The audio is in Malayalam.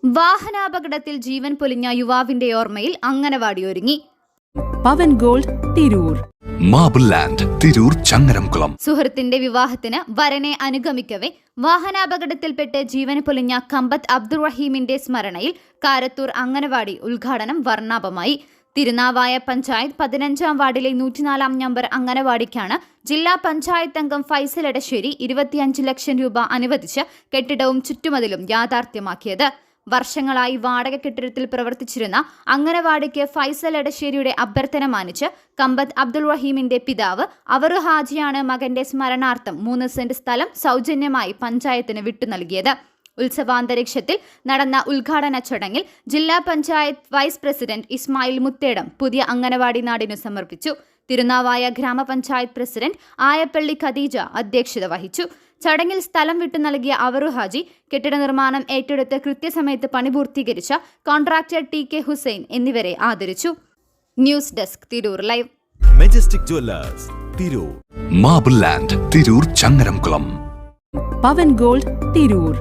വാഹനാപകടത്തിൽ ജീവൻ പൊലിഞ്ഞ യുവാവിന്റെ ഓർമ്മയിൽ അംഗനവാടി ഒരുങ്ങി. Pavan gold Tirur, marble land Tirur Changaramkulam. സുഹൃത്തിന്റെ വിവാഹത്തിന് വരനെ അനുഗമിക്കവേ വാഹനാപകടത്തിൽപ്പെട്ട് ജീവൻ പൊലിഞ്ഞ കമ്പത്ത് അബ്ദുൾ റഹീമിന്റെ സ്മരണയിൽ കാരത്തൂർ അംഗനവാടി ഉദ്ഘാടനം വർണ്ണാഭമായി. തിരുനാവായ പഞ്ചായത്ത് 15-ാം വാർഡിലെ 104-ാം നമ്പർ അംഗനവാടിക്കാണ് ജില്ലാ പഞ്ചായത്ത് അംഗം ഫൈസൽ എടശ്ശേരി 25 ലക്ഷം രൂപ അനുവദിച്ച് കെട്ടിടവും ചുറ്റുമതിലും യാഥാർത്ഥ്യമാക്കിയത്. വർഷങ്ങളായി വാടക കെട്ടിടത്തിൽ പ്രവർത്തിച്ചിരുന്ന അംഗനവാടിക്ക് ഫൈസൽ എടശ്ശേരിയുടെ അഭ്യർത്ഥന മാനിച്ച് കമ്പത്ത് അബ്ദുൾ റഹീമിന്റെ പിതാവ് അവറു ഹാജിയാണ് മകന്റെ സ്മരണാർത്ഥം 3 സെന്റ് സ്ഥലം സൗജന്യമായി പഞ്ചായത്തിന് വിട്ടു നൽകിയത്. ഉത്സവാന്തരീക്ഷത്തിൽ നടന്ന ഉദ്ഘാടന ചടങ്ങിൽ ജില്ലാ പഞ്ചായത്ത് വൈസ് പ്രസിഡന്റ് ഇസ്മായിൽ മുത്തേടം പുതിയ അംഗനവാടി നാടിനു സമർപ്പിച്ചു. തിരുനാവായ ഗ്രാമപഞ്ചായത്ത് പ്രസിഡന്റ് ആയപ്പള്ളി ഖദീജ അധ്യക്ഷത വഹിച്ചു. ചടങ്ങിൽ സ്ഥലം വിട്ടു നൽകിയ അവറു ഹാജി, കെട്ടിട നിർമ്മാണം ഏറ്റെടുത്ത് കൃത്യസമയത്ത് പണി പൂർത്തീകരിച്ച കോൺട്രാക്ടർ TK ഹുസൈൻ എന്നിവരെ ആദരിച്ചു. News desk Tirur live. Majestic jewellers Tirur, marble land Tirur Changaramkulam. Pavan gold Tirur.